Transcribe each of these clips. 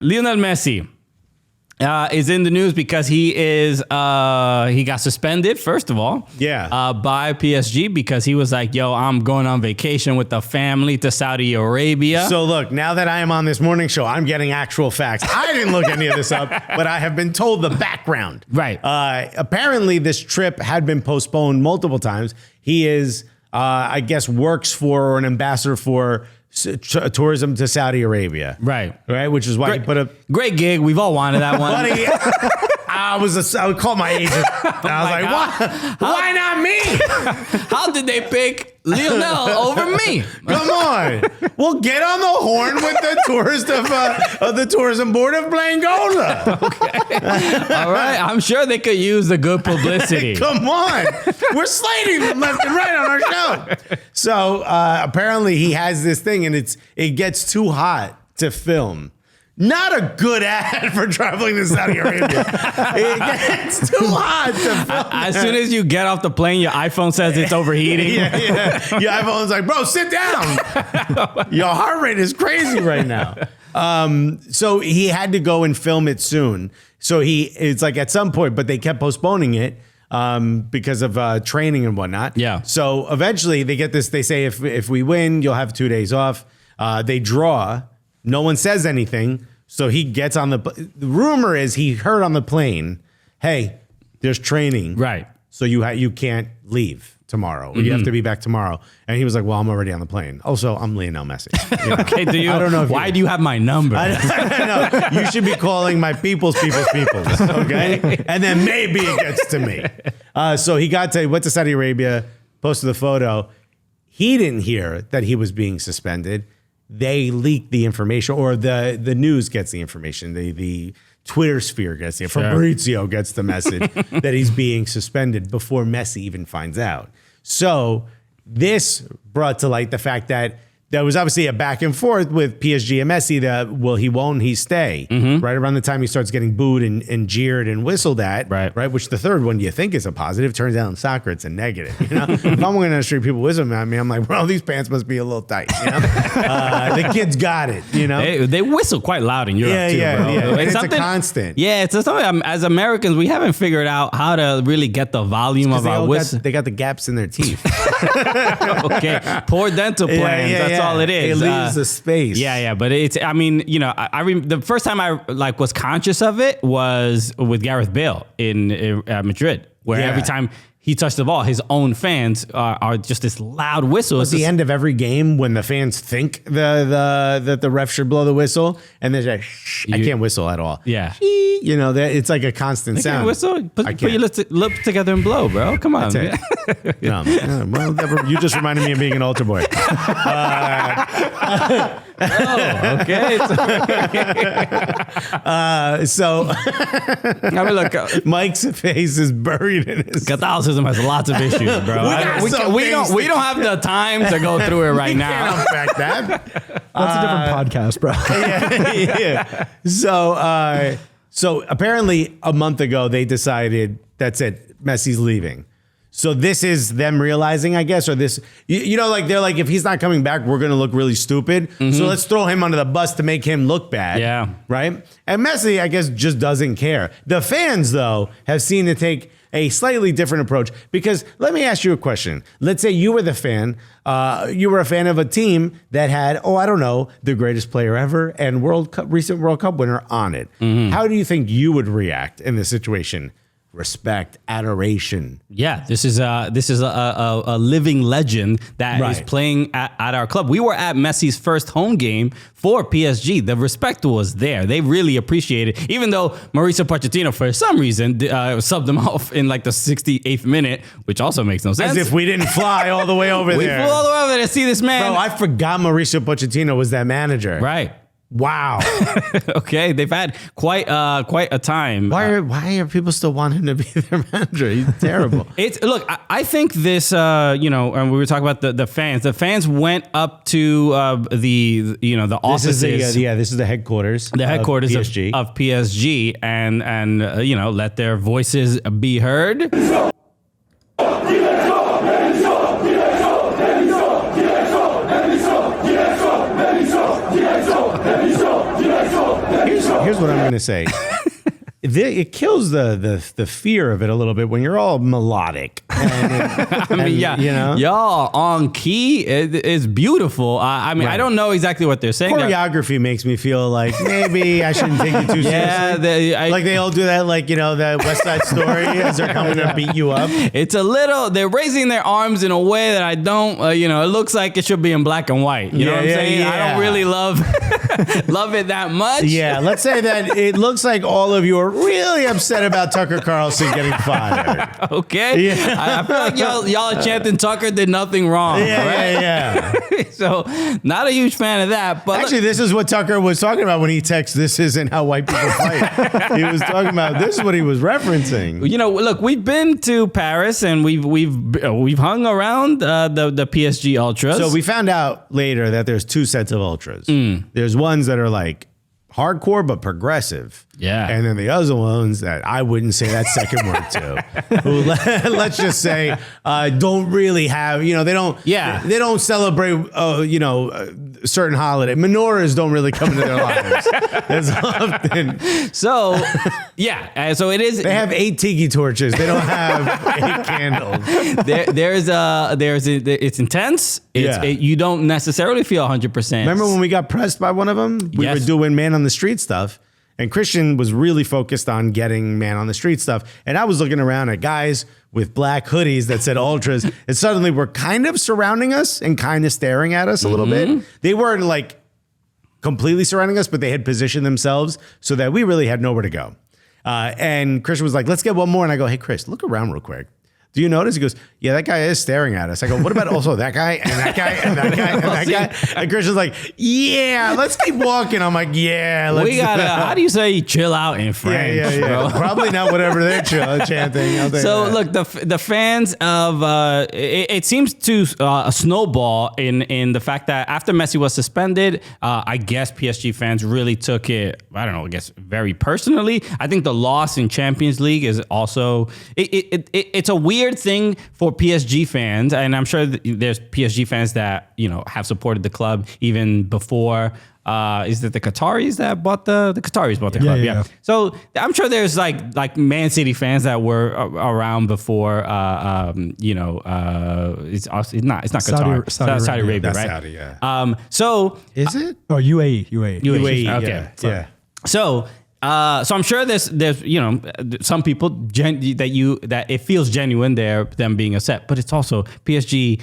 Lionel Messi is in the news because he got suspended, first of all. Yeah. By PSG because he was like, yo, I'm going on vacation with the family to Saudi Arabia. So look, now that I am on this morning show, I'm getting actual facts. I didn't look any of this up, but I have been told the background. Right. Apparently, this trip had been postponed multiple times. He is, I guess, works for or an ambassador for tourism to Saudi Arabia. Right. Which is why he put a great gig. We've all wanted that one. Buddy, I would call my agent. I was like, why not me? How did they pick Lionel over me? Come on. Well, get on the horn with the tourist of the tourism board of Blangola. Okay. All right. I'm sure they could use the good publicity. Come on. We're slating them left and right on our show. So apparently he has this thing and it gets too hot to film. Not a good ad for traveling to Saudi Arabia. It gets too hot to film. As soon as you get off the plane, your iPhone says it's overheating. Yeah. Your iPhone's like, bro, sit down. Your heart rate is crazy right now. So he had to go and film it soon. So it's like at some point, but they kept postponing it because of training and whatnot. Yeah. So eventually they get this. They say if we win, you'll have 2 days off. They draw. No one says anything. So he gets on the rumor is he heard on the plane, hey, there's training. Right. So you can't leave tomorrow. You have to be back tomorrow. And he was like, well, I'm already on the plane. Also, I'm Lionel Messi. You know? Okay, I don't know. Why do you have my number? I know. You should be calling my people's. Okay. And then maybe it gets to me. So he went to Saudi Arabia, posted the photo. He didn't hear that he was being suspended. They leaked the information, or the news gets the information. The Twitter sphere gets the Fabrizio gets the message that he's being suspended before Messi even finds out. So this brought to light the fact that there was obviously a back and forth with PSG and Messi that, well, he won't, he stay. Right around the time he starts getting booed and jeered and whistled at, right? Which the third one you think is a positive, turns out in soccer it's a negative. You know, if I'm going on the street, people whistling at me, I'm like, well, these pants must be a little tight. You know, the kids got it. You know, they whistle quite loud in Europe too, bro. Yeah. It's a constant. Yeah, it's something. As Americans, we haven't figured out how to really get the volume of our whistle. They got the gaps in their teeth. Okay, poor dental plans. That's all it is. It leaves the space. Yeah. But it's. I mean, you know, the first time I was conscious of it was with Gareth Bale in Madrid, where every time he touched the ball, his own fans are just this loud whistle. At the end of every game, when the fans think that the ref should blow the whistle, and they're like, shh, I can't whistle at all. Yeah. You know, it's like a constant sound. Can't whistle? Put your lips together and blow, bro. Come on. Well, you just reminded me of being an altar boy. Okay. So I mean, look, Mike's face is buried in his. Catholicism has lots of issues, bro. We don't have the time to go through it right now. Can't unpack that. That's a different podcast, bro. Yeah. So apparently a month ago they decided that's it. Messi's leaving. So this is them realizing, I guess, or this, you know, like they're like, if he's not coming back, we're going to look really stupid. So let's throw him under the bus to make him look bad. Yeah. Right. And Messi, I guess, just doesn't care. The fans, though, have seen to take a slightly different approach, because let me ask you a question. Let's say you were the fan. You were a fan of a team that had, I don't know, the greatest player ever and recent World Cup winner on it. How do you think you would react in this situation? Respect, adoration. Yeah, this is a living legend that is playing at our club. We were at Messi's first home game for PSG. The respect was there. They really appreciated it, even though Mauricio Pochettino, for some reason, subbed them off in like the 68th minute, which also makes no sense. As if we didn't fly all the way over there. We flew all the way over there to see this man. Bro, I forgot Mauricio Pochettino was that manager. Right. Wow. Okay, they've had quite a time. Why are people still wanting to be their manager? He's terrible. Look, I think this. And we were talking about the fans. The fans went up to the offices. This is the headquarters. The headquarters of PSG. Of PSG, and let their voices be heard. here's what I'm going to say. It kills the fear of it a little bit when you're all melodic. Y'all on key. It's beautiful. I don't know exactly what they're saying. Choreography makes me feel like maybe I shouldn't take it too seriously. Like they all do that, that West Side Story as they're coming to beat you up. It's a little. They're raising their arms in a way that I don't. It looks like it should be in black and white. You know what I'm saying? Yeah. I don't really love it that much. Yeah, let's say that it looks like all of you are really upset about Tucker Carlson getting fired. Okay. Yeah. I feel like y'all are chanting Tucker did nothing wrong. Yeah. So not a huge fan of that. But actually, this is what Tucker was talking about when he texted, "This isn't how white people fight." He was talking about this is what he was referencing. Look, we've been to Paris and we've hung around the PSG ultras. So we found out later that there's two sets of ultras. There's ones that are like hardcore but progressive. Yeah. And then the other ones that I wouldn't say that second word to, who let's just say don't really have, they don't celebrate, certain holiday. Menorahs don't really come into their lives as often. So, so it is. They have 8 tiki torches. They don't have 8 candles. It's intense. You don't necessarily feel 100%. Remember when we got pressed by one of them? We were doing man on the street stuff. And Christian was really focused on getting man on the street stuff. And I was looking around at guys with black hoodies that said ultras. And suddenly were kind of surrounding us and kind of staring at us a little bit. They weren't like completely surrounding us, but they had positioned themselves so that we really had nowhere to go. And Christian was like, let's get one more. And I go, hey, Chris, look around real quick. Do you notice? He goes, yeah, that guy is staring at us. I go, what about also that guy and that guy and that guy and that guy? And Christian's like, yeah, let's keep walking. I'm like, yeah, let's. We gotta, how do you say chill out in French, bro? Probably not whatever they're chanting. So look, the fans of, it seems to snowball in the fact that after Messi was suspended, I guess PSG fans really took it, very personally. I think the loss in Champions League is also, it's a weird thing for PSG fans, and I'm sure there's PSG fans that have supported the club even before. Is it the Qataris that bought the Qataris bought the club? Yeah. So I'm sure there's like Man City fans that were around before. It's not Qatar. Saudi Arabia, That's right? Saudi, yeah. So is it? Oh, UAE. Okay. Yeah. So I'm sure there's some people that it feels genuine them being upset, but it's also PSG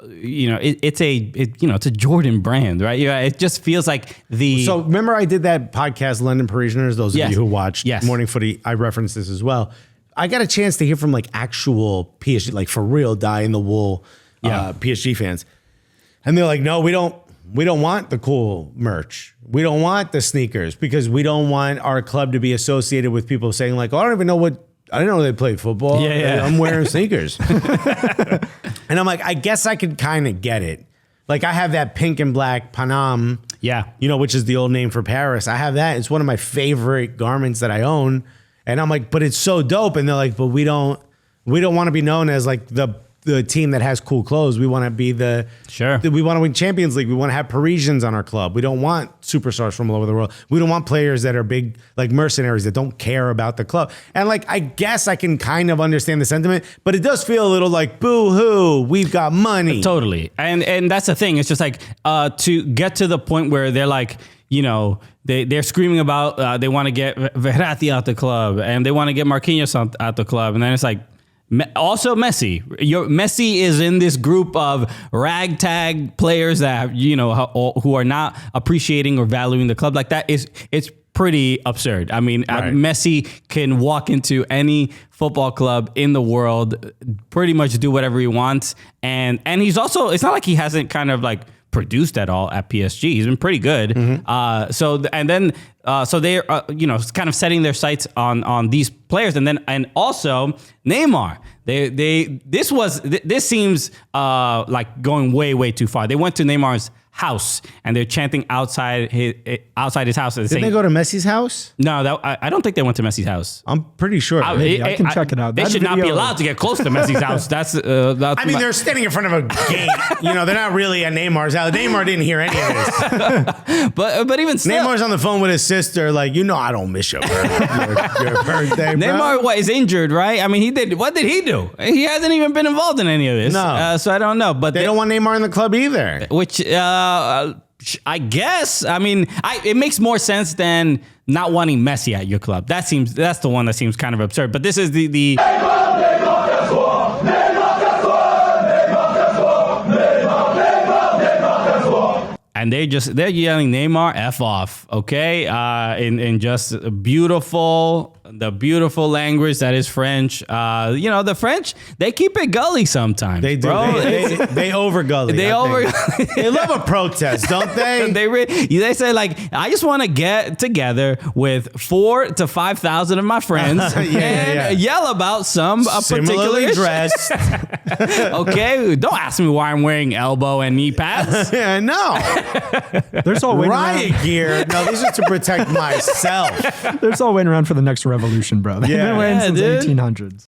it's a Jordan brand, right? Yeah, it just feels like So remember I did that podcast, London Parisians. Those of you who watched Morning Footy, I referenced this as well. I got a chance to hear from like actual PSG, like for real, die in the wool PSG fans, and they're like, no, we don't want the cool merch. We don't want the sneakers because we don't want our club to be associated with people saying like, oh, I didn't know they played football. Yeah. I'm wearing sneakers. And I'm like, I guess I could kind of get it. Like I have that pink and black Panam, which is the old name for Paris. I have that. It's one of my favorite garments that I own. And I'm like, but it's so dope. And they're like, but we don't want to be known as like the team that has cool clothes. We want to be we want to win Champions League. We want to have Parisians on our club. We don't want superstars from all over the world. We don't want players that are big, like mercenaries that don't care about the club. And like, I guess I can kind of understand the sentiment, but it does feel a little like boo hoo. We've got money. Totally. And that's the thing. It's just like, to get to the point where they're like, they're screaming about, they want to get Verratti out the club and they want to get Marquinhos out the club. And then it's like, also Messi. Messi is in this group of ragtag players that who are not appreciating or valuing the club like that. It's pretty absurd. I mean, Messi can walk into any football club in the world, pretty much do whatever he wants, and he's also. It's not like he hasn't kind of like produced at all at PSG. He's been pretty good. So they're kind of setting their sights on these players, and also Neymar. This seems like going way too far. They went to Neymar's house, and they're chanting outside his house. Did they go to Messi's house? No, I don't think they went to Messi's house. I'm pretty sure. I can check it out. They That should not be video- allowed to get close to Messi's house. That's I mean, they're standing in front of a gate. You know, they're not really at Neymar's house. Neymar didn't hear any of this. but even still, Neymar's on the phone with his sister, like, you know, I don't miss your birthday, bro. Neymar is injured, right? I mean, he did. What did he do? He hasn't even been involved in any of this. No. So I don't know. But They don't want Neymar in the club either. which I guess. I mean, it makes more sense than not wanting Messi at your club. That's the one that seems kind of absurd. But this is the and they're yelling Neymar F off, okay? In just the beautiful language that is French. You know, the French, they keep it gully sometimes. They do. Bro. They over gully. They They love a protest, don't they? They say, like, I just want to get together with 4,000 to 5,000 of my friends and yell about some particular Similarly issue. dressed. Okay, don't ask me why I'm wearing elbow and knee pads. Yeah, no. They're just all waiting Riot around. gear. No, these are to protect myself. They're just all waiting around for the next revolution, bro. They've Yeah. been waiting Yeah, since dude. 1800s.